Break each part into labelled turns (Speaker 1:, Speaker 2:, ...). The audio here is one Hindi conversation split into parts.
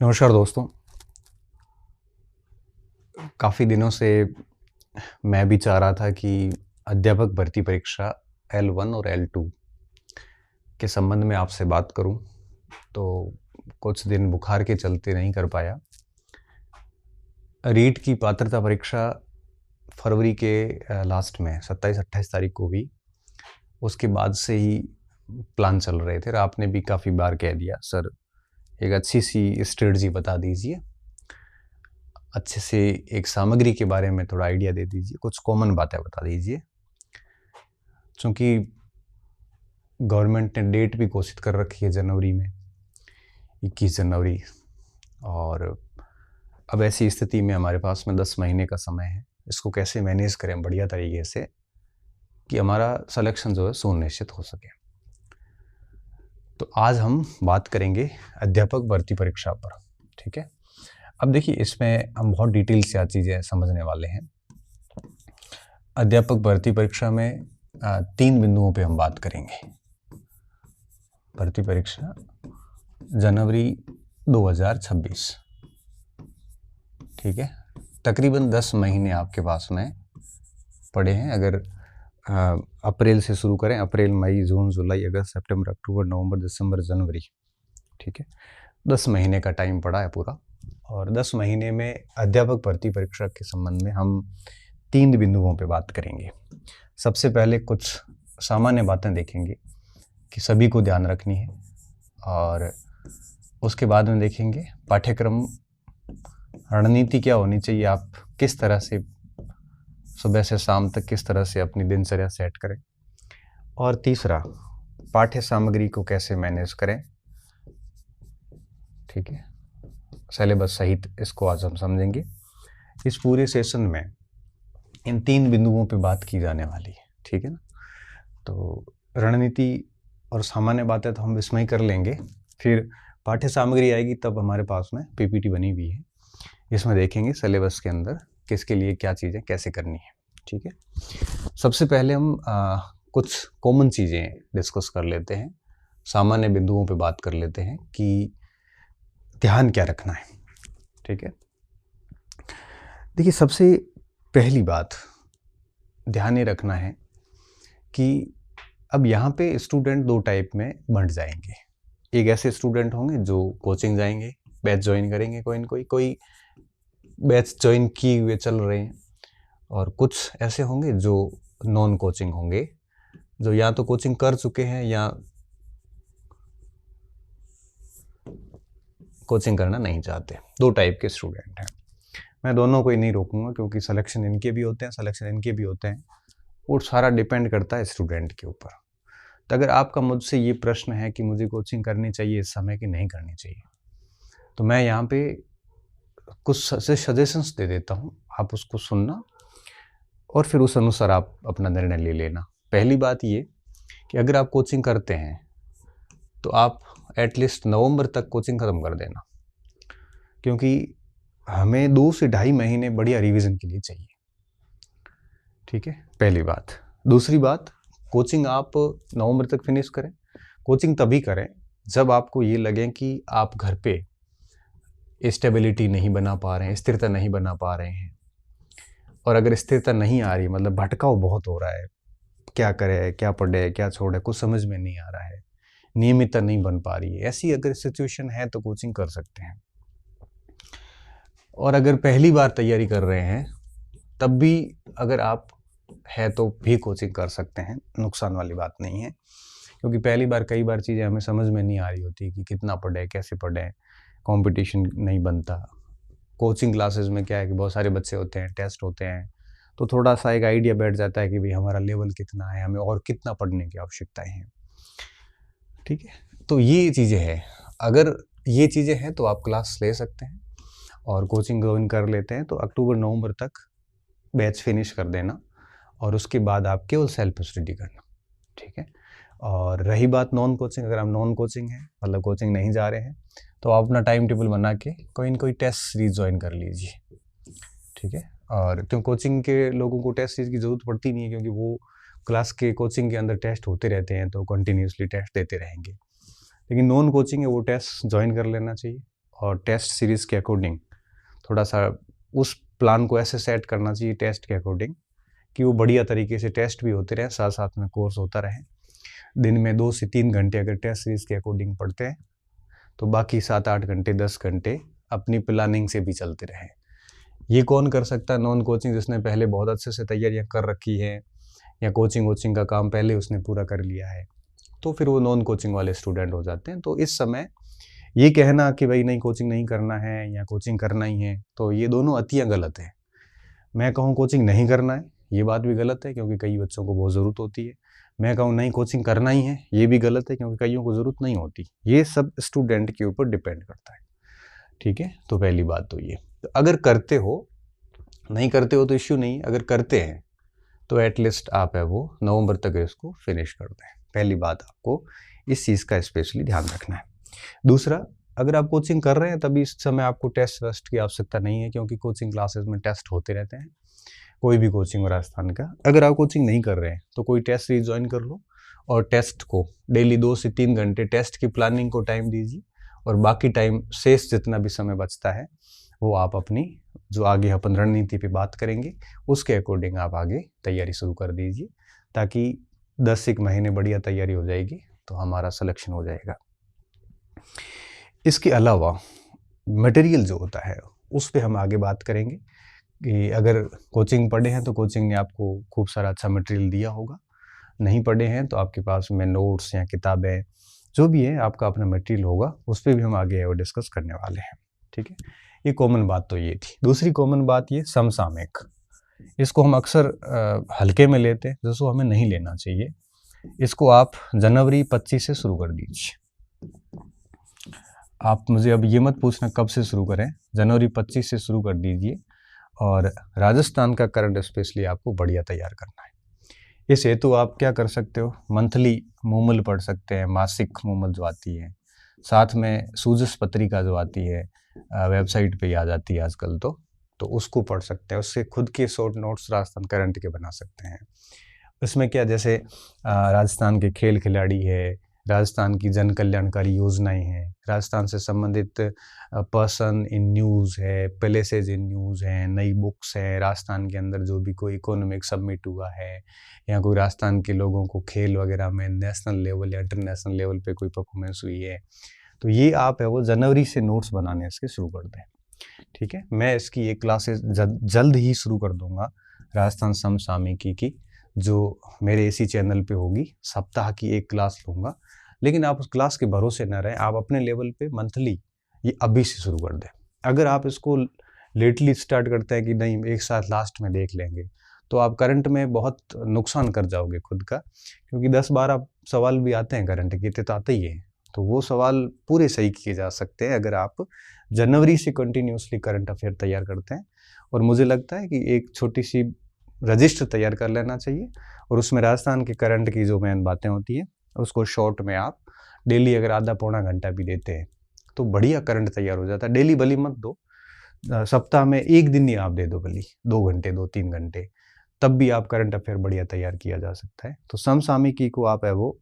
Speaker 1: नमस्कार दोस्तों। काफ़ी दिनों से मैं भी चाह रहा था कि अध्यापक भर्ती परीक्षा L1 और L2 के संबंध में आपसे बात करूं, तो कुछ दिन बुखार के चलते नहीं कर पाया। रीट की पात्रता परीक्षा फरवरी के लास्ट में 27-28 तारीख को हुई। उसके बाद से ही प्लान चल रहे थे और आपने भी काफ़ी बार कह दिया, सर एक अच्छी सी स्ट्रेटजी बता दीजिए, अच्छे से एक सामग्री के बारे में थोड़ा आइडिया दे दीजिए, कुछ कॉमन बातें बता दीजिए। चूँकि गवर्नमेंट ने डेट भी घोषित कर रखी है जनवरी में, 21 जनवरी, और अब ऐसी स्थिति में हमारे पास में 10 महीने का समय है। इसको कैसे मैनेज करें बढ़िया तरीके से कि हमारा सिलेक्शन जो है सुनिश्चित हो सके। तो आज हम बात करेंगे अध्यापक भर्ती परीक्षा पर, ठीक है। अब देखिए, इसमें हम बहुत डिटेल से आज चीज़ें समझने वाले हैं। अध्यापक भर्ती परीक्षा में 3 बिंदुओं पे हम बात करेंगे। भर्ती परीक्षा जनवरी 2026, ठीक है। तकरीबन 10 महीने आपके पास में पड़े हैं। अगर अप्रैल से शुरू करें, अप्रैल, मई, जून, जुलाई, अगस्त, सितंबर, अक्टूबर, नवंबर, दिसंबर, जनवरी, ठीक है। 10 महीने का टाइम पड़ा है पूरा। और 10 महीने में अध्यापक भर्ती परीक्षा के संबंध में हम 3 बिंदुओं पे बात करेंगे। सबसे पहले कुछ सामान्य बातें देखेंगे कि सभी को ध्यान रखनी है, और उसके बाद में देखेंगे पाठ्यक्रम रणनीति क्या होनी चाहिए, आप किस तरह से सुबह से शाम तक किस तरह से अपनी दिनचर्या सेट करें, और तीसरा पाठ्य सामग्री को कैसे मैनेज करें, ठीक है, सिलेबस सहित। इसको आज हम समझेंगे। इस पूरे सेशन में इन 3 बिंदुओं पे बात की जाने वाली है, ठीक है ना। तो रणनीति और सामान्य बातें तो हम इसमें ही कर लेंगे, फिर पाठ्य सामग्री आएगी तब हमारे पास में पीपीटी बनी हुई है, इसमें देखेंगे सिलेबस के अंदर किसके लिए क्या चीज़ें कैसे करनी है, ठीक है। सबसे पहले हम कुछ कॉमन चीज़ें डिस्कस कर लेते हैं, सामान्य बिंदुओं पे बात कर लेते हैं कि ध्यान क्या रखना है, ठीक है। देखिए, सबसे पहली बात ध्यान ये रखना है कि अब यहाँ पे स्टूडेंट 2 टाइप में बंट जाएंगे। एक ऐसे स्टूडेंट होंगे जो कोचिंग जाएंगे, बैच ज्वाइन करेंगे, कोई बैच ज्वाइन किए हुए चल रहे हैं, और कुछ ऐसे होंगे जो नॉन कोचिंग होंगे, जो या तो कोचिंग कर चुके हैं या कोचिंग करना नहीं चाहते। 2 टाइप के स्टूडेंट हैं। मैं दोनों को ही नहीं रोकूंगा, क्योंकि सिलेक्शन इनके भी होते हैं, सिलेक्शन इनके भी होते हैं, और सारा डिपेंड करता है स्टूडेंट के ऊपर। तो अगर आपका मुझसे ये प्रश्न है कि मुझे कोचिंग करनी चाहिए इस समय कि नहीं करनी चाहिए, तो मैं यहाँ पे कुछ सजेशंस दे देता हूँ, आप उसको सुनना और फिर उस अनुसार आप अपना निर्णय ले लेना। पहली बात ये कि अगर आप कोचिंग करते हैं तो आप एटलीस्ट नवंबर तक कोचिंग ख़त्म कर देना, क्योंकि हमें 2 से ढाई महीने बढ़िया रिवीजन के लिए चाहिए, ठीक है, पहली बात। दूसरी बात, कोचिंग आप नवंबर तक फिनिश करें। कोचिंग तभी करें जब आपको ये लगे कि आप घर पे स्टेबिलिटी नहीं बना पा रहे हैं, स्थिरता नहीं बना पा रहे हैं, और अगर स्थिरता नहीं आ रही, मतलब भटकाव बहुत हो रहा है, क्या करें, क्या पढ़े, क्या छोड़े, कुछ समझ में नहीं आ रहा है, नियमितता नहीं बन पा रही है, ऐसी अगर सिचुएशन है तो कोचिंग कर सकते हैं। और अगर पहली बार तैयारी कर रहे हैं तब भी अगर आप है तो भी कोचिंग कर सकते हैं, नुकसान वाली बात नहीं है, क्योंकि पहली बार कई बार चीज़ें हमें समझ में नहीं आ रही होती कि कितना पढ़े, कैसे पढ़ें, कंपटीशन नहीं बनता। कोचिंग क्लासेस में क्या है कि बहुत सारे बच्चे होते हैं, टेस्ट होते हैं, तो थोड़ा सा एक आइडिया बैठ जाता है कि भाई हमारा लेवल कितना है, हमें और कितना पढ़ने की आवश्यकताएं हैं, ठीक है। तो ये चीज़ें हैं, अगर ये चीज़ें हैं तो आप क्लास ले सकते हैं और कोचिंग ज्वाइन कर लेते हैं, तो अक्टूबर नवंबर तक बैच फिनिश कर देना, और उसके बाद आप केवल सेल्फ स्टडी करना, ठीक है। और रही बात नॉन कोचिंग, अगर आप नॉन कोचिंग हैं, मतलब कोचिंग नहीं जा रहे हैं, तो आप अपना टाइम टेबल बना के कोई न कोई टेस्ट सीरीज ज्वाइन कर लीजिए, ठीक है। और क्यों कोचिंग के लोगों को टेस्ट सीरीज की ज़रूरत पड़ती नहीं है, क्योंकि वो क्लास के कोचिंग के अंदर टेस्ट होते रहते हैं, तो कंटिन्यूसली टेस्ट देते रहेंगे। लेकिन नॉन कोचिंग है, वो टेस्ट ज्वाइन कर लेना चाहिए, और टेस्ट सीरीज़ के अकॉर्डिंग थोड़ा सा उस प्लान को ऐसे सेट करना चाहिए टेस्ट के अकॉर्डिंग कि वो बढ़िया तरीके से टेस्ट भी होते रहे, साथ साथ में कोर्स होता रहे। दिन में 2 से 3 घंटे अगर टेस्ट सीरीज़ के अकॉर्डिंग पढ़ते हैं तो बाकी 7-8 घंटे 10 घंटे अपनी प्लानिंग से भी चलते रहे। ये कौन कर सकता है? नॉन कोचिंग जिसने पहले बहुत अच्छे से तैयारियां कर रखी है या कोचिंग का काम पहले उसने पूरा कर लिया है, तो फिर वो नॉन कोचिंग वाले स्टूडेंट हो जाते हैं। तो इस समय ये कहना कि भाई नहीं कोचिंग नहीं करना है या कोचिंग करना ही है, तो ये दोनों अतियाँ गलत है। मैं कहूँ कोचिंग नहीं करना है, ये बात भी गलत है क्योंकि कई बच्चों को बहुत ज़रूरत होती है। मैं कहूँ नहीं कोचिंग करना ही है, ये भी गलत है क्योंकि कईयों को ज़रूरत नहीं होती। ये सब स्टूडेंट के ऊपर डिपेंड करता है, ठीक है। तो पहली बात तो ये, तो अगर करते हो, नहीं करते हो तो इश्यू नहीं, अगर करते हैं तो एटलीस्ट आप है वो नवंबर तक इसको फिनिश कर दें। पहली बात आपको इस चीज़ का स्पेशली ध्यान रखना है। दूसरा, अगर आप कोचिंग कर रहे हैं तभी इस समय आपको टेस्ट वेस्ट की आवश्यकता नहीं है क्योंकि कोचिंग क्लासेस में टेस्ट होते रहते हैं, कोई भी कोचिंग हो राजस्थान का। अगर आप कोचिंग नहीं कर रहे हैं तो कोई टेस्ट सीरीज ज्वाइन कर लो और टेस्ट को डेली 2 से 3 घंटे टेस्ट की प्लानिंग को टाइम दीजिए और बाकी टाइम शेष जितना भी समय बचता है वो आप अपनी जो आगे अपन रणनीति पे बात करेंगे उसके अकॉर्डिंग आप आगे तैयारी शुरू कर दीजिए, ताकि 10 महीने बढ़िया तैयारी हो जाएगी तो हमारा सिलेक्शन हो जाएगा। इसके अलावा मटेरियल जो होता है उस पे हम आगे बात करेंगे कि अगर कोचिंग पढ़े हैं तो कोचिंग ने आपको खूब सारा अच्छा मटेरियल दिया होगा, नहीं पढ़े हैं तो आपके पास में नोट्स या किताबें जो भी है आपका अपना मटेरियल होगा, उस पर भी हम आगे वो डिस्कस करने वाले हैं, ठीक है। ये कॉमन बात तो ये थी। दूसरी कॉमन बात ये समसामयिक, इसको हम अक्सर हल्के में लेते हैं, जिसको हमें नहीं लेना चाहिए। इसको आप जनवरी 25 से शुरू कर दीजिए। आप मुझे अब ये मत पूछना कब से शुरू करें, जनवरी 25 से शुरू कर दीजिए और राजस्थान का करंट स्पेशली आपको बढ़िया तैयार करना है। इस हेतु आप क्या कर सकते हो, मंथली मूमल पढ़ सकते हैं, मासिक मूमल जो आती है, साथ में सूजस पत्रिका जो आती है वेबसाइट पे आ जाती है आजकल तो उसको पढ़ सकते हैं। उससे खुद के शॉर्ट नोट्स राजस्थान करंट के बना सकते हैं। इसमें क्या, जैसे राजस्थान के खेल खिलाड़ी है, राजस्थान की जन कल्याणकारी योजनाएं हैं, राजस्थान से संबंधित पर्सन इन न्यूज़ है, प्लेसेज इन न्यूज़ हैं, नई बुक्स हैं, राजस्थान के अंदर जो भी कोई इकोनॉमिक समिट हुआ है या कोई राजस्थान के लोगों को खेल वगैरह में नेशनल लेवल या इंटरनेशनल लेवल पे कोई परफॉर्मेंस हुई है, तो ये आप है वो जनवरी से नोट्स बनाने इसके शुरू कर दें, ठीक है। मैं इसकी एक क्लासेस जल्द ही शुरू कर दूंगा राजस्थान समसामयिकी की, जो मेरे इसी चैनल पे होगी। सप्ताह की एक क्लास लूँगा, लेकिन आप उस क्लास के भरोसे न रहें, आप अपने लेवल पे मंथली ये अभी से शुरू कर दें। अगर आप इसको लेटली स्टार्ट करते हैं कि नहीं एक साथ लास्ट में देख लेंगे, तो आप करंट में बहुत नुकसान कर जाओगे खुद का, क्योंकि 10-12 सवाल भी आते हैं करंट के, तो आते ही हैं, तो वो सवाल पूरे सही किए जा सकते हैं अगर आप जनवरी से कंटिन्यूसली करंट अफेयर तैयार करते हैं। और मुझे लगता है कि एक छोटी सी रजिस्टर तैयार कर लेना चाहिए और उसमें राजस्थान के करंट की जो मेन बातें होती हैं उसको शॉर्ट में आप डेली अगर आधा पौना घंटा भी देते हैं तो बढ़िया करंट तैयार हो जाता है। डेली भली मत दो, सप्ताह में एक दिन ही आप दे दो, भली 2 घंटे 2-3 घंटे, तब भी आप करंट अफेयर बढ़िया तैयार किया जा सकता है। तो समसामयिकी को आप है वो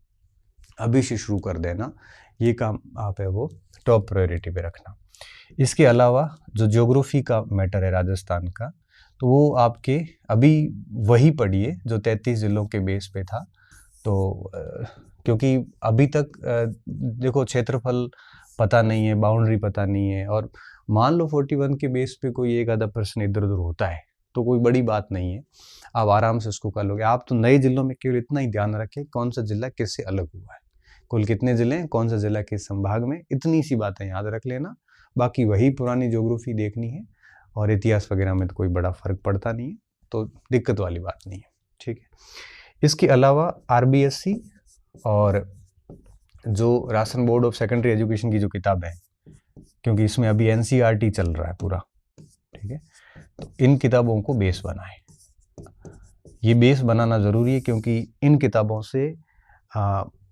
Speaker 1: अभी से शुरू कर देना, ये काम आप है वो टॉप प्रायोरिटी पे रखना। इसके अलावा जो ज्योग्राफी का मैटर है राजस्थान का, तो वो आपके अभी वही पढ़िए जो 33 जिलों के बेस पे था। तो क्योंकि अभी तक देखो क्षेत्रफल पता नहीं है, बाउंड्री पता नहीं है, और मान लो 41 के बेस पे कोई एक आधा प्रश्न इधर उधर होता है तो कोई बड़ी बात नहीं है, आप आराम से उसको कर लोगे। आप तो नए जिलों में केवल इतना ही ध्यान रखें कौन सा जिला किससे अलग हुआ है, कुल कितने जिले हैं, कौन सा जिला किस संभाग में, इतनी सी बातें याद रख लेना। बाकी वही पुरानी ज्योग्राफी देखनी है और इतिहास वगैरह में तो कोई बड़ा फर्क पड़ता नहीं है, तो दिक्कत वाली बात नहीं है, ठीक है। इसके अलावा RBSC और जो Rajasthan board of secondary education की जो किताबें हैं, क्योंकि इसमें अभी NCERT चल रहा है पूरा, ठीक है, तो इन किताबों को बेस बनाएं। ये बेस बनाना ज़रूरी है क्योंकि इन किताबों से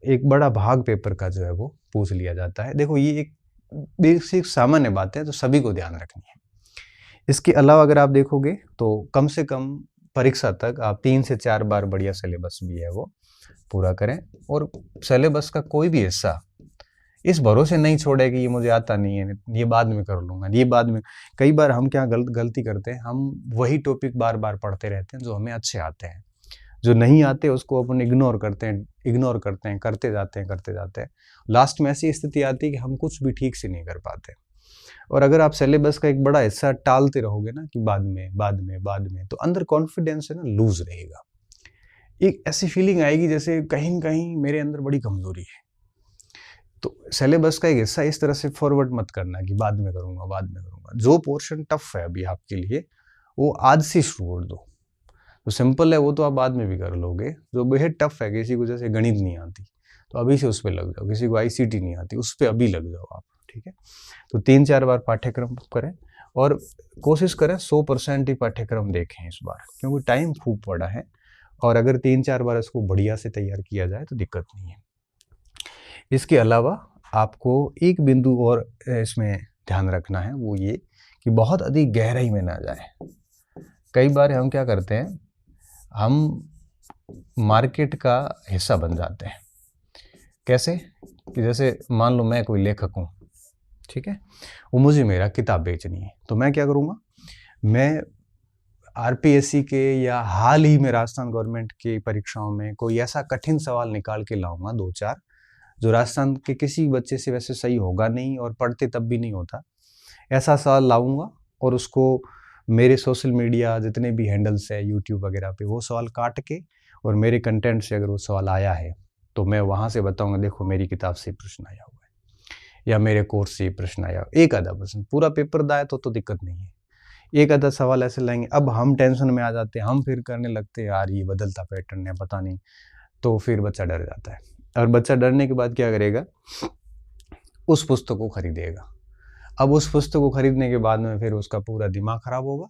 Speaker 1: एक बड़ा भाग पेपर का जो है वो पूछ लिया जाता है। देखो ये एक बेसिक सामान्य बात है, तो सभी को ध्यान रखनी है। इसके अलावा अगर आप देखोगे तो कम से कम परीक्षा तक आप 3 से 4 बार बढ़िया सिलेबस भी है वो पूरा करें, और सिलेबस का कोई भी हिस्सा इस भरोसे नहीं छोड़े कि ये मुझे आता नहीं है, ये बाद में कर लूँगा, ये बाद में। कई बार हम क्या गलती करते हैं, हम वही टॉपिक बार-बार पढ़ते रहते हैं जो हमें अच्छे आते हैं। जो नहीं आते उसको अपन इग्नोर करते हैं, करते जाते हैं। लास्ट में ऐसी स्थिति आती है कि हम कुछ भी ठीक से नहीं कर पाते। और अगर आप सिलेबस का एक बड़ा हिस्सा टालते रहोगे ना कि बाद में, तो अंदर कॉन्फिडेंस है ना लूज़ रहेगा। एक ऐसी फीलिंग आएगी जैसे कहीं न कहीं मेरे अंदर बड़ी कमज़ोरी है। तो सिलेबस का एक हिस्सा इस तरह से फॉरवर्ड मत करना कि बाद में करूँगा। जो पोर्शन टफ है अभी आपके लिए, वो आज से शुरू कर दो। जो सिंपल है वो तो आप बाद में भी कर लोगे। जो बेहद टफ है, किसी को जैसे गणित नहीं आती, तो अभी से उस पे लग जाओ। किसी को आईसीटी नहीं आती, उस पे अभी लग जाओ आप, ठीक है? तो 3-4 बार पाठ्यक्रम करें और कोशिश करें 100% ही पाठ्यक्रम देखें इस बार, क्योंकि टाइम खूब पड़ा है और अगर 3-4 बार इसको बढ़िया से तैयार किया जाए तो दिक्कत नहीं है। इसके अलावा आपको एक बिंदु और इसमें ध्यान रखना है, वो ये कि बहुत अधिक गहराई में ना जाए। कई बार हम क्या करते हैं, हम मार्केट का हिस्सा बन जाते हैं। कैसे? कि जैसे मान लो मैं कोई लेखक हूँ, ठीक है? वो मुझे मेरा किताब बेचनी है, तो मैं क्या करूँगा, मैं आरपीएससी के या हाल ही में राजस्थान गवर्नमेंट की परीक्षाओं में कोई ऐसा कठिन सवाल निकाल के लाऊंगा 2-4, जो राजस्थान के किसी बच्चे से वैसे सही होगा नहीं और पढ़ते तब भी नहीं होता। ऐसा सवाल लाऊंगा और उसको मेरे सोशल मीडिया जितने भी हैंडल्स है यूट्यूब वगैरह पे, वो सवाल काट के और मेरे कंटेंट से अगर वो सवाल आया है तो मैं वहाँ से बताऊंगा, देखो मेरी किताब से प्रश्न आया हुआ है या मेरे कोर्स से प्रश्न आया। एक आधा प्रश्न, पूरा पेपर दाए तो दिक्कत नहीं है, एक आधा सवाल ऐसे लाएंगे। अब हम टेंशन में आ जाते हैं, हम फिर करने लगते हैं यार ये बदलता पैटर्न है पता नहीं, तो फिर बच्चा डर जाता है। और बच्चा डरने के बाद क्या करेगा, उस पुस्तक को खरीदेगा। अब उस पुस्तक को खरीदने के बाद में फिर उसका पूरा दिमाग खराब होगा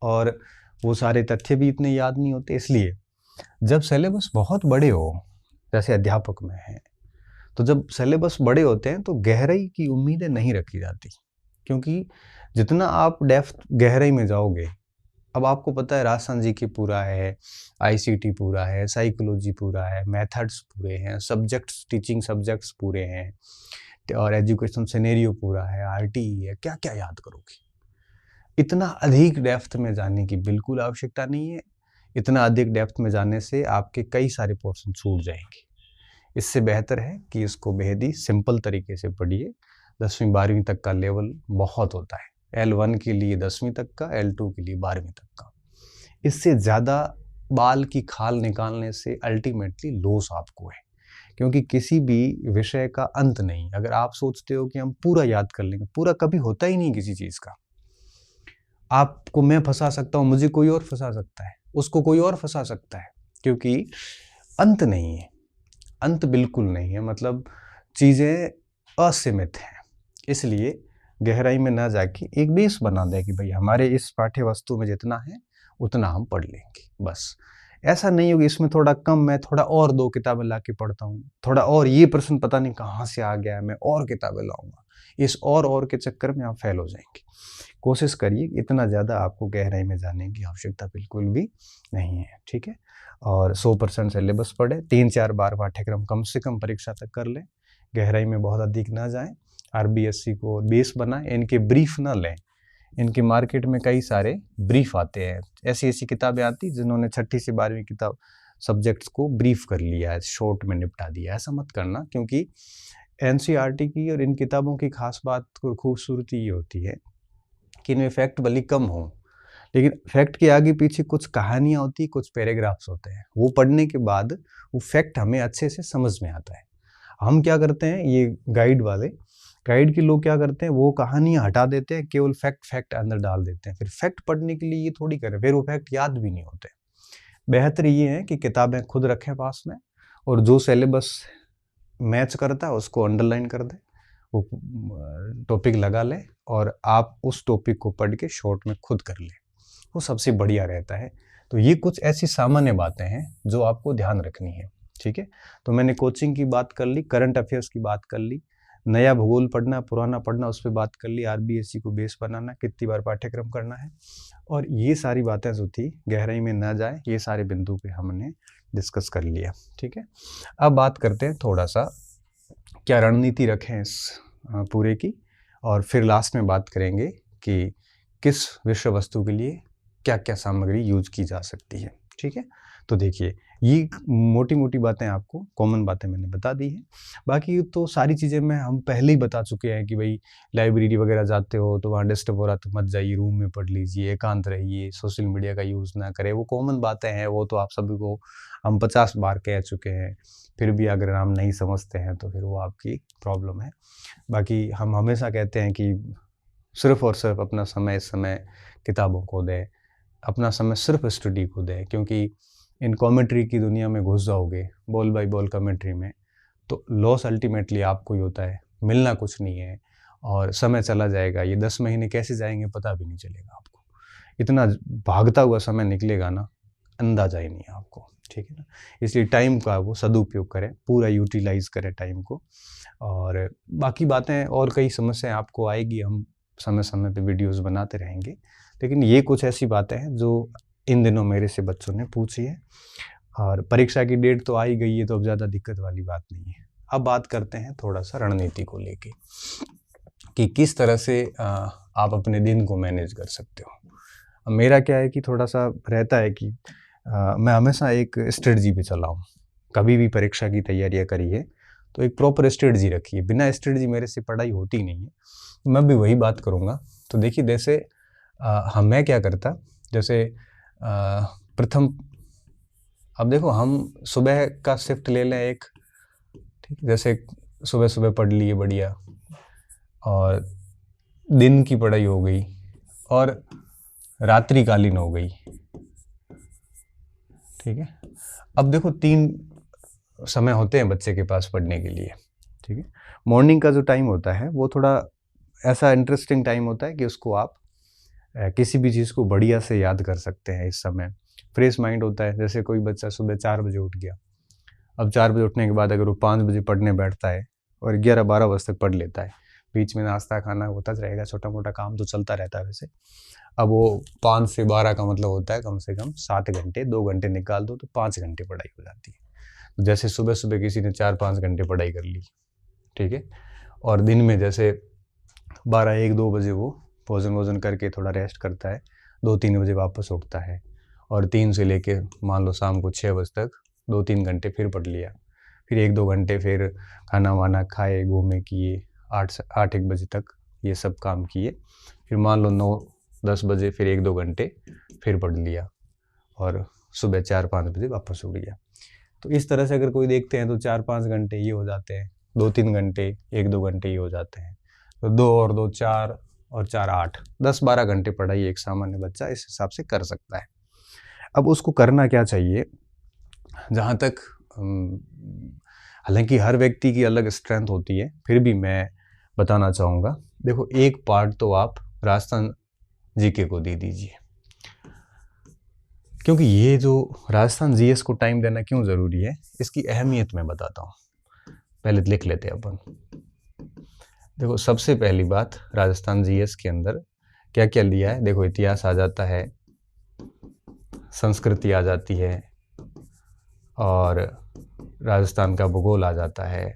Speaker 1: और वो सारे तथ्य भी इतने याद नहीं होते। इसलिए जब सिलेबस बहुत बड़े हो, जैसे अध्यापक में है, तो जब सिलेबस बड़े होते हैं तो गहराई की उम्मीदें नहीं रखी जाती, क्योंकि जितना आप डेप्थ गहराई में जाओगे, अब आपको पता है राजस्थान जीके पूरा है, आईसीटी पूरा है, साइकोलॉजी पूरा है, मेथड्स पूरे हैं, सब्जेक्ट्स, टीचिंग सब्जेक्ट्स पूरे हैं और एजुकेशन सिनेरियो पूरा है, आरटीई है, क्या क्या याद करोगे? इतना अधिक डेप्थ में जाने की बिल्कुल आवश्यकता नहीं है। इतना अधिक डेप्थ में जाने से आपके कई सारे पोर्शन छूट जाएंगे। इससे बेहतर है कि इसको बेहद ही सिंपल तरीके से पढ़िए। 10वीं 12वीं तक का लेवल बहुत होता है, L1 के लिए 10वीं तक का, L2 के लिए 12वीं तक का। इससे ज़्यादा बाल की खाल निकालने से अल्टीमेटली लॉस आपको है, क्योंकि किसी भी विषय का अंत नहीं। अगर आप सोचते हो कि हम पूरा याद कर लेंगे, पूरा कभी होता ही नहीं किसी चीज़ का। आपको मैं फंसा सकता हूँ, मुझे कोई और फंसा सकता है, उसको कोई और फंसा सकता है, क्योंकि अंत नहीं है, अंत बिल्कुल नहीं है। मतलब चीज़ें असीमित हैं। इसलिए गहराई में ना जाके एक बेस बना दें कि भाई हमारे इस पाठ्य वस्तु में जितना है उतना हम पढ़ लेंगे, बस। ऐसा नहीं होगी इसमें थोड़ा कम, मैं थोड़ा और 2 किताबें ला के पढ़ता हूँ, थोड़ा और ये प्रश्न पता नहीं कहाँ से आ गया है, मैं और किताबें लाऊंगा। इस और के चक्कर में आप फेल हो जाएंगे। कोशिश करिए, इतना ज़्यादा आपको गहराई में जाने की आवश्यकता बिल्कुल भी नहीं है, ठीक है? और 100% सिलेबस पढ़े, 3-4 बार पाठ्यक्रम कम से कम परीक्षा तक कर लें, गहराई में बहुत अधिक ना जाएं, आरबीएससी को बेस बनाएं, इनके ब्रीफ ना लें। इनके मार्केट में कई सारे ब्रीफ आते हैं, ऐसी किताबें आती जिन्होंने 6ठी से 12वीं किताब सब्जेक्ट्स को ब्रीफ कर लिया है, शॉर्ट में निपटा दिया। ऐसा मत करना, क्योंकि एनसीईआरटी की और इन किताबों की खास बात और खूबसूरती ये होती है कि इनमें फैक्ट भले कम हो, लेकिन फैक्ट के आगे पीछे कुछ कहानियाँ होती, कुछ पैराग्राफ्स होते हैं। वो पढ़ने के बाद वो फैक्ट हमें अच्छे से समझ में आता है। हम क्या करते हैं, ये गाइड के लोग क्या करते हैं, वो कहानियाँ हटा देते हैं, केवल फैक्ट अंदर डाल देते हैं। फिर फैक्ट पढ़ने के लिए ये थोड़ी करें, फिर वो फैक्ट याद भी नहीं होते। बेहतर ये है कि किताबें खुद रखें पास में और जो सिलेबस मैच करता है उसको अंडरलाइन कर दें, वो टॉपिक लगा लें और आप उस टॉपिक को पढ़ के शॉर्ट में खुद कर लें, वो सबसे बढ़िया रहता है। तो ये कुछ ऐसी सामान्य बातें हैं जो आपको ध्यान रखनी है, ठीक है? तो मैंने कोचिंग की बात कर ली, करंट अफेयर्स की बात कर ली, नया भूगोल पढ़ना, पुराना पढ़ना, उस पर बात कर ली, आरबीएससी को बेस बनाना, कितनी बार पाठ्यक्रम करना है, और ये सारी बातें जो थी गहराई में ना जाए, ये सारे बिंदु पे हमने डिस्कस कर लिया, ठीक है? अब बात करते हैं थोड़ा सा क्या रणनीति रखें इस पूरे की, और फिर लास्ट में बात करेंगे कि किस विषय वस्तु के लिए क्या क्या सामग्री यूज की जा सकती है। ठीक है, तो देखिए ये मोटी मोटी बातें आपको, कॉमन बातें मैंने बता दी है। बाकी तो सारी चीज़ें मैं हम पहले ही बता चुके हैं कि भाई लाइब्रेरी वगैरह जाते हो तो वहाँ डिस्टर्ब हो रहा तो मत जाइए, रूम में पढ़ लीजिए, एकांत रहिए, सोशल मीडिया का यूज़ ना करें। वो कॉमन बातें हैं, वो तो आप सभी को हम 50 बार कह चुके हैं। फिर भी अगर हम नहीं समझते हैं तो फिर वो आपकी प्रॉब्लम है। बाकी हम हमेशा कहते हैं कि सिर्फ़ और सिर्फ अपना समय इस समय किताबों को दें, अपना समय सिर्फ स्टडी को दें, क्योंकि इन कमेंट्री की दुनिया में घुस जाओगे, बॉल बाय बॉल कमेंट्री में, तो लॉस अल्टीमेटली आपको ही होता है, मिलना कुछ नहीं है और समय चला जाएगा। ये 10 महीने कैसे जाएंगे पता भी नहीं चलेगा आपको, इतना भागता हुआ समय निकलेगा ना, अंदाजा ही नहीं है आपको। ठीक है ना, इसलिए टाइम का वो सदुपयोग करें, पूरा यूटिलाइज करें टाइम को। और बाकी बातें और कई समस्याएं आपको आएगी, हम समय समय पे वीडियोस बनाते रहेंगे, लेकिन ये कुछ ऐसी बातें हैं जो इन दिनों मेरे से बच्चों ने पूछी है। और परीक्षा की डेट तो आ ही गई है, तो अब ज़्यादा दिक्कत वाली बात नहीं है। अब बात करते हैं थोड़ा सा रणनीति को लेके कि किस तरह से आप अपने दिन को मैनेज कर सकते हो। अब मेरा क्या है कि थोड़ा सा रहता है कि मैं हमेशा एक स्ट्रेटजी पे चला हूँ। कभी भी परीक्षा की तैयारियाँ करी है तो एक प्रॉपर स्ट्रेटजी रखी है, बिना स्ट्रेटजी मेरे से पढ़ाई होती नहीं है। मैं भी वही बात करूँगा। तो देखिए जैसे मैं क्या करता, जैसे प्रथम, अब देखो हम सुबह का शिफ्ट ले लें एक, ठीक, जैसे सुबह सुबह पढ़ लिए बढ़िया, और दिन की पढ़ाई हो गई और रात्रिकालीन हो गई। ठीक है, अब देखो 3 समय होते हैं बच्चे के पास पढ़ने के लिए। ठीक है, मॉर्निंग का जो टाइम होता है वो थोड़ा ऐसा इंटरेस्टिंग टाइम होता है कि उसको आप किसी भी चीज़ को बढ़िया से याद कर सकते हैं। इस समय फ्रेश माइंड होता है। जैसे कोई बच्चा सुबह 4 बजे उठ गया, अब 4 बजे उठने के बाद अगर वो 5 बजे पढ़ने बैठता है और 11-12 बजे तक पढ़ लेता है, बीच में नाश्ता खाना होता रहेगा, छोटा मोटा काम तो चलता रहता है वैसे। अब वो 5 से 12 का मतलब होता है कम से कम 7 घंटे, 2 घंटे निकाल दो तो 5 घंटे पढ़ाई हो जाती है। तो जैसे सुबह सुबह किसी ने 4-5 घंटे पढ़ाई कर ली, ठीक है, और दिन में जैसे 12-1-2 बजे वो भोजन करके थोड़ा रेस्ट करता है, 2-3 बजे वापस उठता है, और 3 से लेके मान लो शाम को 6 बजे तक 2-3 घंटे फिर पढ़ लिया, फिर 1-2 घंटे फिर खाना वाना खाए, घूमे किए, 8-1 बजे तक ये सब काम किए, फिर मान लो 9-10 बजे फिर 1-2 घंटे फिर पढ़ लिया, और सुबह 4-5 बजे वापस उठ गया। तो इस तरह से अगर कोई देखते हैं तो 4-5 घंटे ये हो जाते हैं, 2-3 घंटे 1-2 घंटे ये हो जाते हैं, तो 2 और 2 4 और 4 8, 10-12 घंटे पढ़ाई एक सामान्य बच्चा इस हिसाब से कर सकता है। अब उसको करना क्या चाहिए, जहाँ तक हालांकि हर व्यक्ति की अलग स्ट्रेंथ होती है, फिर भी मैं बताना चाहूँगा। देखो एक पार्ट तो आप राजस्थान जीके को दे दीजिए, क्योंकि ये जो राजस्थान जीएस को टाइम देना क्यों ज़रूरी है, इसकी अहमियत मैं बताता हूँ। पहले लिख लेते हैं अपन। देखो सबसे पहली बात, राजस्थान जीएस के अंदर क्या क्या लिया है। देखो इतिहास आ जाता है, संस्कृति आ जाती है, और राजस्थान का भूगोल आ जाता है।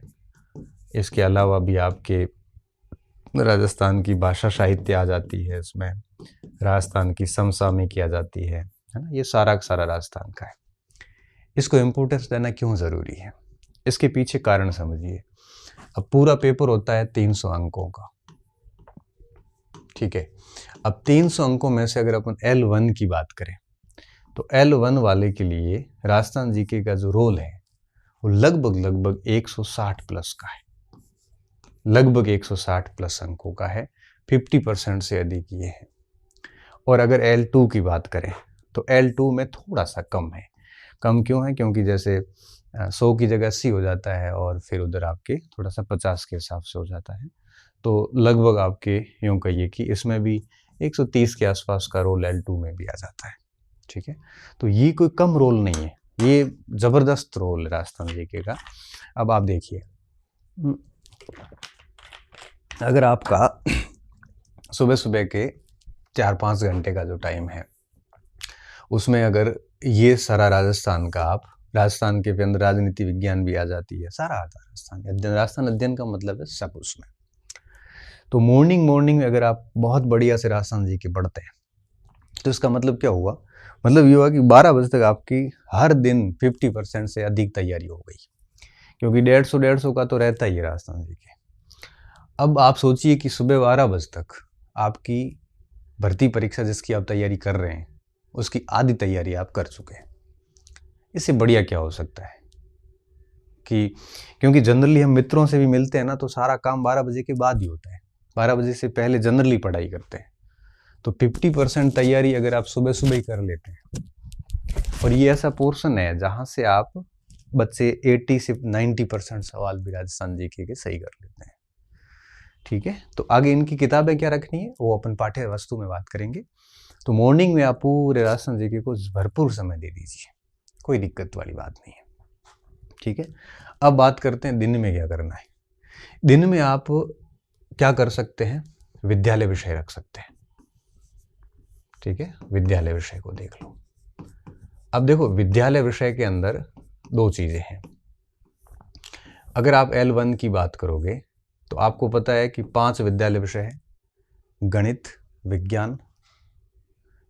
Speaker 1: इसके अलावा भी आपके राजस्थान की भाषा साहित्य आ जाती है, इसमें राजस्थान की समसामयिकी आ जाती है ना। ये सारा का सारा राजस्थान का है। इसको इम्पोर्टेंस देना क्यों ज़रूरी है, इसके पीछे कारण समझिए। अब पूरा पेपर होता है 300 अंकों का, ठीक है। अब 300 अंकों में से अगर अपन L1 की बात करें तो L1 वाले के लिए राजस्थान जीके का जो रोल है वो लगभग 160 प्लस का है, लगभग 160 प्लस अंकों का है, 50% से अधिक ये है। और अगर L2 की बात करें तो L2 में थोड़ा सा कम है। कम क्यों है, क्योंकि जैसे 100 की जगह 80 हो जाता है, और फिर उधर आपके थोड़ा सा 50 के हिसाब से हो जाता है। तो लगभग आपके यूँ कहिए कि इसमें भी 130 के आसपास का रोल L2 में भी आ जाता है, ठीक है। तो ये कोई कम रोल नहीं है, ये ज़बरदस्त रोल है राजस्थान जीके का। अब आप देखिए, अगर आपका सुबह सुबह के 4-5 घंटे का जो टाइम है, उसमें अगर ये सारा राजस्थान का आप राजस्थान के अंदर राजनीति विज्ञान भी आ जाती है, सारा आता है राजस्थान अध्ययन। राजस्थान अध्ययन का मतलब है सब उसमें। तो मॉर्निंग में अगर आप बहुत बढ़िया से राजस्थान जी के पढ़ते हैं तो इसका मतलब क्या हुआ, मतलब ये हुआ कि 12 बजे तक आपकी हर दिन 50% से अधिक तैयारी हो गई, क्योंकि 150 का तो रहता ही है राजस्थान जी के। अब आप सोचिए कि सुबह 12 बजे तक आपकी भर्ती परीक्षा जिसकी आप तैयारी कर रहे हैं उसकी आधी तैयारी आप कर चुके हैं। इससे बढ़िया क्या हो सकता है कि, क्योंकि जनरली हम मित्रों से भी मिलते हैं ना, तो सारा काम 12 बजे के बाद ही होता है, 12 बजे से पहले जनरली पढ़ाई करते हैं। तो 50% तैयारी अगर आप सुबह सुबह ही कर लेते हैं, और ये ऐसा पोर्शन है जहाँ से आप बच्चे 80 से 90% सवाल भी राजस्थान जीके के सही कर लेते हैं। ठीक है, तो आगे इनकी किताबें क्या रखनी है वो अपन पाठ्य वस्तु में बात करेंगे। तो मॉर्निंग में आप पूरे राजस्थान जीके को भरपूर समय दे दीजिए, कोई दिक्कत वाली बात नहीं है। ठीक है, अब बात करते हैं दिन में क्या करना है। दिन में आप क्या कर सकते हैं, विद्यालय विषय रख सकते हैं। ठीक है, विद्यालय विषय को देख लो। अब देखो विद्यालय विषय के अंदर दो चीजें हैं। अगर आप L1 की बात करोगे तो आपको पता है कि 5 विद्यालय विषय है, गणित, विज्ञान,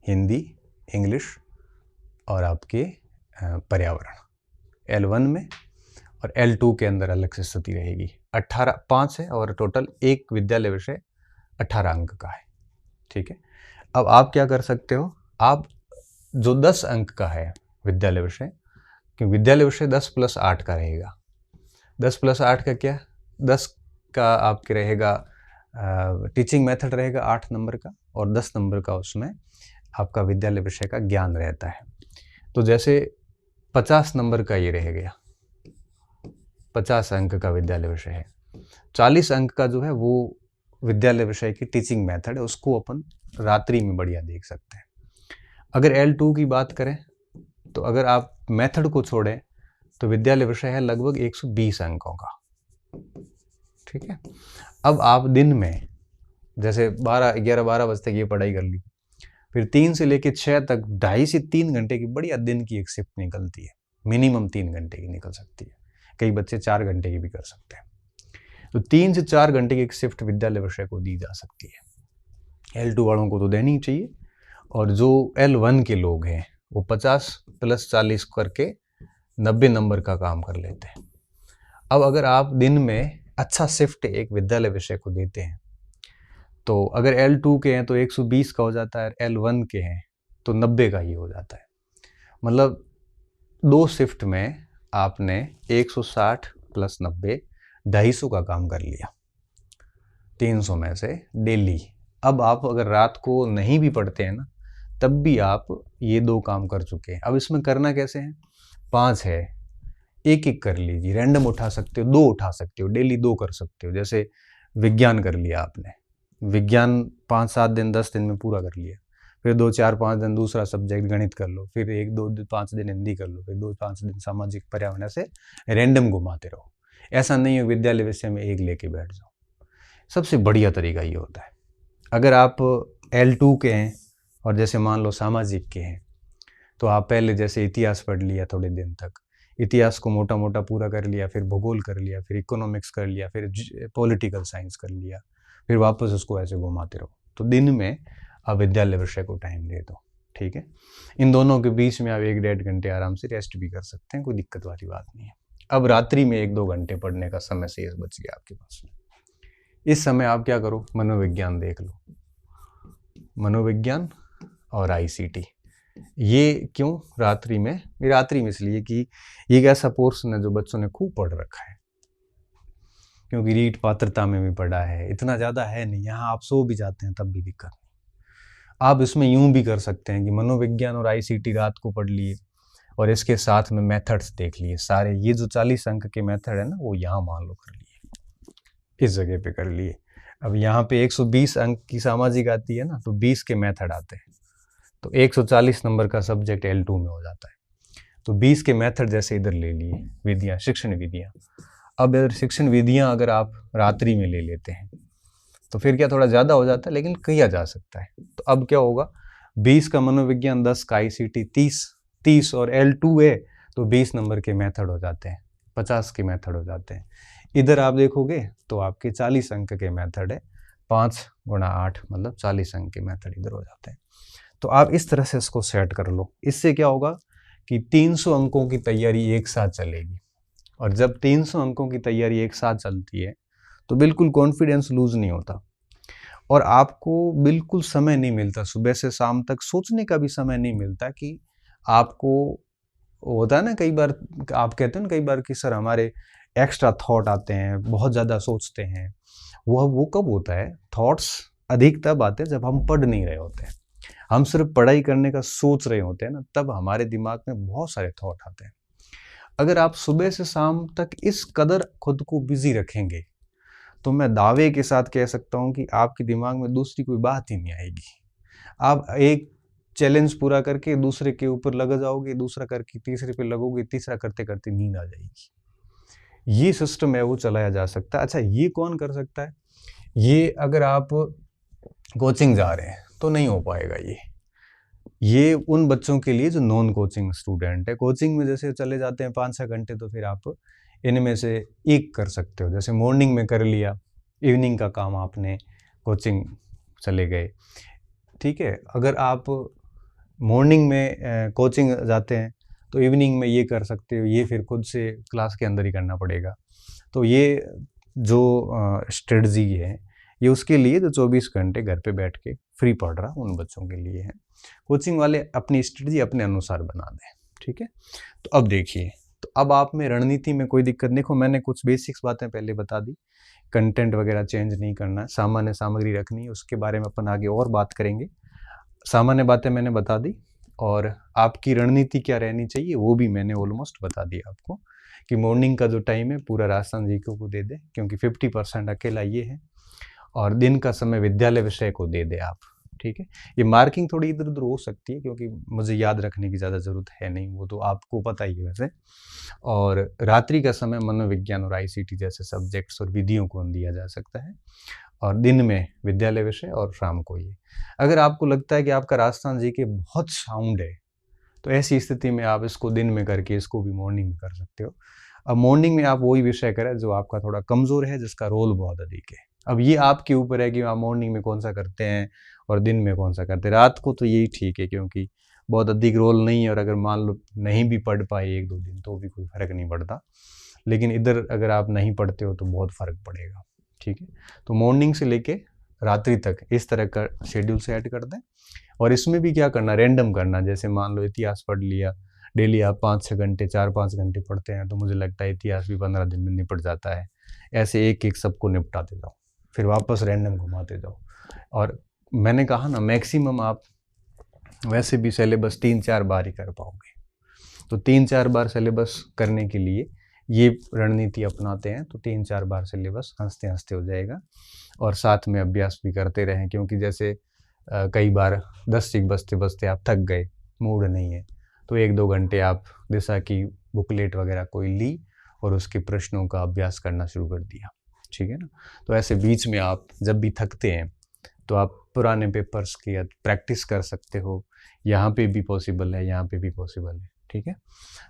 Speaker 1: हिंदी, इंग्लिश और आपके पर्यावरण L1 में, और L2 के अंदर अलग से स्थिति रहेगी। 5 है और टोटल एक विद्यालय विषय 18 अंक का है। ठीक है, अब आप क्या कर सकते हो, आप जो 10 अंक का है विद्यालय विषय, क्योंकि विद्यालय विषय 10 + 8 का रहेगा। 10 + 8 का क्या, 10 का आपके रहेगा टीचिंग मेथड रहेगा 8 नंबर का, और 10 नंबर का उसमें आपका विद्यालय विषय का ज्ञान रहता है। तो जैसे 50 नंबर का ये रह गया, 50 अंक का विद्यालय विषय है। 40 अंक का जो है वो विद्यालय विषय की टीचिंग मेथड है, उसको अपन रात्रि में बढ़िया देख सकते हैं। अगर L2 की बात करें तो अगर आप मेथड को छोड़ें तो विद्यालय विषय है लगभग 120 अंकों का। ठीक है, अब आप दिन में जैसे 11-12 बजे तक ये पढ़ाई कर ली, फिर 3 से लेकर 6 तक 2.5 से 3 घंटे की बढ़िया दिन की एक शिफ्ट निकलती है, मिनिमम 3 घंटे की निकल सकती है, कई बच्चे 4 घंटे की भी कर सकते हैं। तो 3 से 4 घंटे की एक शिफ्ट विद्यालय विषय को दी जा सकती है। L2 वालों को तो देनी ही चाहिए, और जो L1 के लोग हैं वो 50 + 40 करके 90 नंबर का काम कर लेते हैं। अब अगर आप दिन में अच्छा शिफ्ट एक विद्यालय विषय को देते हैं तो अगर L2 के हैं तो 120 का हो जाता है, L1 के हैं तो 90 का ही हो जाता है। मतलब 2 शिफ्ट में आपने 160 + 90 250 का काम कर लिया 300 में से डेली। अब आप अगर रात को नहीं भी पढ़ते हैं ना, तब भी आप ये 2 काम कर चुके हैं। अब इसमें करना कैसे है, 5 है, एक कर लीजिए, रैंडम उठा सकते हो, 2 उठा सकते हो, डेली 2 कर सकते हो। जैसे विज्ञान कर लिया आपने, विज्ञान 5-7 दिन 10 दिन में पूरा कर लिया, फिर 2-4-5 दिन दूसरा सब्जेक्ट गणित कर लो, फिर 1-2-5 दिन हिंदी कर लो, फिर 2-5 दिन सामाजिक पर्यावरण, से रैंडम घुमाते रहो। ऐसा नहीं है विद्यालय विषय में एक लेके बैठ जाओ। सबसे बढ़िया तरीका ये होता है, अगर आप L2 के हैं और जैसे मान लो सामाजिक के हैं, तो आप पहले जैसे इतिहास पढ़ लिया थोड़े दिन तक, इतिहास को मोटा मोटा पूरा कर लिया, फिर भूगोल कर लिया, फिर इकोनॉमिक्स कर लिया, फिर पॉलिटिकल साइंस कर लिया, फिर वापस उसको ऐसे घुमाते रहो। तो दिन में आप विद्यालय विषय को टाइम दे दो। ठीक है, इन दोनों के बीच में आप 1-1.5 घंटे आराम से रेस्ट भी कर सकते हैं, कोई दिक्कत वाली बात नहीं है। अब रात्रि में 1-2 घंटे पढ़ने का समय शेष बच गया आपके पास में। इस समय आप क्या करो, मनोविज्ञान देख लो, मनोविज्ञान और ICT। ये क्यों रात्रि में, रात्रि में इसलिए कि ये एक ऐसा पोर्शन है जो बच्चों ने खूब पढ़ रखा है, क्योंकि रीट पात्रता में भी पढ़ा है, इतना ज़्यादा है नहीं, यहाँ आप सो भी जाते हैं तब भी दिक्कत नहीं। आप इसमें यूं भी कर सकते हैं कि मनोविज्ञान और ICT रात को पढ़ लिए और इसके साथ में मेथड्स देख लिए सारे। ये जो 40 अंक के मेथड है ना, वो यहाँ मान लो कर लिए, इस जगह पे कर लिए। अब यहाँ पे 120 अंक की सामाजिक आती है ना, तो 20 के मेथड आते हैं, तो 140 नंबर का सब्जेक्ट L2 में हो जाता है। तो 20 के मेथड जैसे इधर ले लिए, विधियाँ, शिक्षण विधियाँ। अब इधर शिक्षण विधियाँ अगर आप रात्रि में ले लेते हैं तो फिर क्या थोड़ा ज़्यादा हो जाता है, लेकिन किया जा सकता है। तो अब क्या होगा, 20 का मनोविज्ञान, 10 का ICT, 30 और L2 है तो 20 नंबर के मेथड हो जाते हैं, 50 के मेथड हो जाते हैं। इधर आप देखोगे तो आपके 40 अंक के मेथड है, 5 गुणा 8 मतलब 40 अंक के मेथड इधर हो जाते हैं। तो आप इस तरह से इसको सेट कर लो। इससे क्या होगा कि 300 अंकों की तैयारी एक साथ चलेगी, और जब 300 अंकों की तैयारी एक साथ चलती है तो बिल्कुल कॉन्फिडेंस लूज नहीं होता, और आपको बिल्कुल समय नहीं मिलता, सुबह से शाम तक सोचने का भी समय नहीं मिलता कि आपको, होता है ना कई बार आप कहते हैं ना कई बार कि सर हमारे एक्स्ट्रा थॉट आते हैं, बहुत ज़्यादा सोचते हैं। वो कब होता है? थॉट्स अधिक तब आते हैं जब हम पढ़ नहीं रहे होते हैं, हम सिर्फ पढ़ाई करने का सोच रहे होते हैं ना, तब हमारे दिमाग में बहुत सारे थॉट आते हैं। अगर आप सुबह से शाम तक इस कदर खुद को बिजी रखेंगे तो मैं दावे के साथ कह सकता हूं कि आपके दिमाग में दूसरी कोई बात ही नहीं आएगी। आप एक चैलेंज पूरा करके दूसरे के ऊपर लग जाओगे, दूसरा करके तीसरे पे लगोगे, तीसरा करते करते नींद आ जाएगी। ये सिस्टम है वो चलाया जा सकता है। अच्छा, ये कौन कर सकता है? ये अगर आप कोचिंग जा रहे हैं तो नहीं हो पाएगा। ये उन बच्चों के लिए जो नॉन कोचिंग स्टूडेंट है। कोचिंग में जैसे चले जाते हैं 5-6 घंटे, तो फिर आप इनमें से एक कर सकते हो। जैसे मॉर्निंग में कर लिया, इवनिंग का काम आपने कोचिंग चले गए, ठीक है। अगर आप मॉर्निंग में कोचिंग जाते हैं तो इवनिंग में ये कर सकते हो, ये फिर खुद से क्लास के अंदर ही करना पड़ेगा। तो ये जो स्ट्रेटजी है ये उसके लिए जो 24 घंटे घर पे बैठ के फ्री पढ़ रहा उन बच्चों के लिए है। कोचिंग वाले अपनी स्ट्रेटजी अपने अनुसार बना दें, ठीक है। तो अब देखिए, तो अब आप में रणनीति में कोई दिक्कत, देखो मैंने कुछ बेसिक्स बातें पहले बता दी, कंटेंट वगैरह चेंज नहीं करना है, सामान्य सामग्री रखनी है, उसके बारे में अपन आगे और बात करेंगे। सामान्य बातें मैंने बता दी, और आपकी रणनीति क्या रहनी चाहिए वो भी मैंने ऑलमोस्ट बता दिया आपको, कि मॉर्निंग का जो टाइम है पूरा राजस्थान जीके को दे दे, क्योंकि 50% अकेला ये है, और दिन का समय विद्यालय विषय को दे दे आप, ठीक है। ये मार्किंग थोड़ी इधर उधर हो सकती है क्योंकि मुझे याद रखने की ज़्यादा ज़रूरत है नहीं, वो तो आपको पता ही है वैसे। और रात्रि का समय मनोविज्ञान और आईसीटी जैसे सब्जेक्ट्स और विधियों को दिया जा सकता है, और दिन में विद्यालय विषय, और शाम को ये। अगर आपको लगता है कि आपका राजस्थान जीके बहुत साउंड है तो ऐसी स्थिति में आप इसको दिन में करके इसको भी मॉर्निंग में कर सकते हो। अब मॉर्निंग में आप वही विषय करें जो आपका थोड़ा कमज़ोर है, जिसका रोल बहुत अधिक है। अब ये आपके ऊपर है कि आप मॉर्निंग में कौन सा करते हैं और दिन में कौन सा करते हैं। रात को तो यही ठीक है क्योंकि बहुत अधिक रोल नहीं है, और अगर मान लो नहीं भी पढ़ पाए 1-2 दिन तो भी कोई फ़र्क नहीं पड़ता। लेकिन इधर अगर आप नहीं पढ़ते हो तो बहुत फ़र्क पड़ेगा, ठीक है। तो मॉर्निंग से लेके रात्रि तक इस तरह का शेड्यूल सेट कर दें, और इसमें भी क्या करना, रैंडम करना। जैसे मान लो इतिहास पढ़ लिया, डेली आप 5-6 घंटे 4-5 घंटे पढ़ते हैं, तो मुझे लगता है इतिहास भी 15 दिन में निपट जाता है। ऐसे एक एक सबको निपटाते जाओ, फिर वापस रैंडम घुमाते जाओ। और मैंने कहा ना, मैक्सिमम आप वैसे भी सिलेबस 3-4 बार ही कर पाओगे, तो 3-4 बार सिलेबस करने के लिए ये रणनीति अपनाते हैं तो 3-4 बार सिलेबस हंसते हंसते हो जाएगा, और साथ में अभ्यास भी करते रहें। क्योंकि जैसे कई बार 10 सीख बजते बजते आप थक गए, मूड नहीं है, तो 1-2 घंटे आप दिशा की बुकलेट वगैरह कोई ली और उसके प्रश्नों का अभ्यास करना शुरू कर दिया, ठीक है ना। तो ऐसे बीच में आप जब भी थकते हैं तो आप पुराने पेपर्स की प्रैक्टिस कर सकते हो। यहाँ पे भी पॉसिबल है, यहाँ पे भी पॉसिबल है, ठीक है।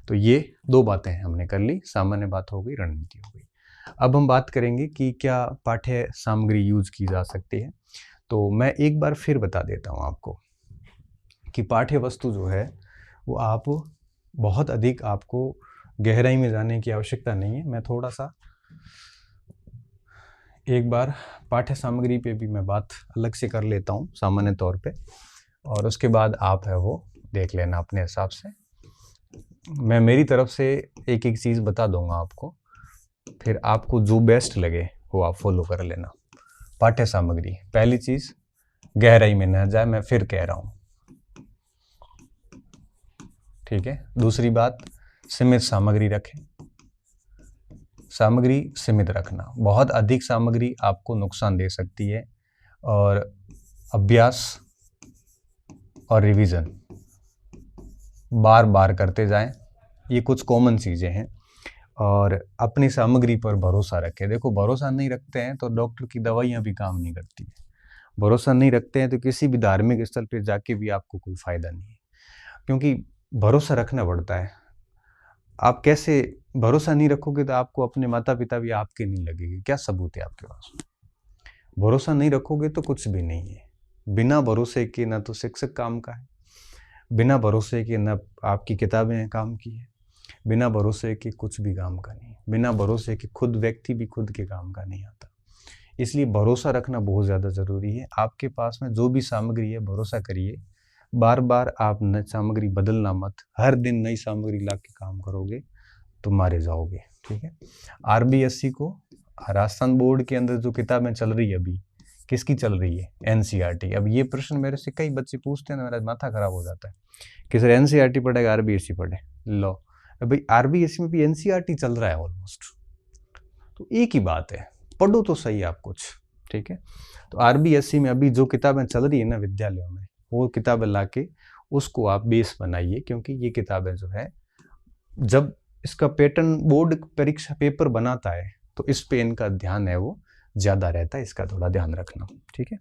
Speaker 1: तो ये 2 बातें हमने कर ली, सामान्य बात हो गई, रणनीति हो गई। अब हम बात करेंगे कि क्या पाठ्य सामग्री यूज की जा सकती है। तो मैं एक बार फिर बता देता हूँ आपको कि पाठ्य वस्तु जो है वो आप बहुत अधिक, आपको गहराई में जाने की आवश्यकता नहीं है। मैं थोड़ा सा एक बार पाठ्य सामग्री पे भी मैं बात अलग से कर लेता हूँ सामान्य तौर पे, और उसके बाद आप है वो देख लेना अपने हिसाब से। मैं मेरी तरफ से एक एक चीज़ बता दूंगा आपको, फिर आपको जो बेस्ट लगे वो आप फॉलो कर लेना। पाठ्य सामग्री, पहली चीज़ गहराई में न जाए, मैं फिर कह रहा हूँ, ठीक है। दूसरी बात, सीमित सामग्री रखें। सामग्री सीमित रखना, बहुत अधिक सामग्री आपको नुकसान दे सकती है, और अभ्यास और रिवीजन बार बार करते जाएं, ये कुछ कॉमन चीज़ें हैं। और अपनी सामग्री पर भरोसा रखें। देखो, भरोसा नहीं रखते हैं तो डॉक्टर की दवाइयाँ भी काम नहीं करती है। भरोसा नहीं रखते हैं तो किसी भी धार्मिक स्थल पर जाके भी आपको कोई फ़ायदा नहीं है, क्योंकि भरोसा रखना पड़ता है। आप कैसे भरोसा नहीं रखोगे तो आपको अपने माता पिता भी आपके नहीं लगेंगे, क्या सबूत है आपके पास? भरोसा नहीं रखोगे तो कुछ भी नहीं है। बिना भरोसे के ना तो शिक्षक काम का है, बिना भरोसे के ना आपकी किताबें काम की है, बिना भरोसे के कुछ भी काम का नहीं, बिना भरोसे के खुद व्यक्ति भी खुद के काम का नहीं आता। इसलिए भरोसा रखना बहुत ज़्यादा ज़रूरी है। आपके पास में जो भी सामग्री है भरोसा करिए, बार बार आप नई सामग्री बदलना मत। हर दिन नई सामग्री ला के काम करोगे तो मारे जाओगे, ठीक है। आरबीएससी को राजस्थान बोर्ड के अंदर जो किताबें चल रही है अभी, किसकी चल रही है? एनसीईआरटी। अब ये प्रश्न मेरे से कई बच्चे पूछते हैं, मेरा माथा खराब हो जाता है कि सर एनसीईआरटी पढ़ेगा आरबीएससी पढ़े। लो भाई, आरबीएससी में भी एनसीईआरटी चल रहा है ऑलमोस्ट, तो एक ही बात है, पढ़ो तो सही आप कुछ, ठीक है। तो आरबीएससी में अभी जो किताबें चल रही है ना विद्यालयों में, वो किताबें लाके उसको आप बेस बनाइए, क्योंकि ये किताबें जो है जब इसका पैटर्न बोर्ड परीक्षा पेपर बनाता है तो इस पे इनका ध्यान है वो ज़्यादा रहता है, इसका थोड़ा ध्यान रखना, ठीक है।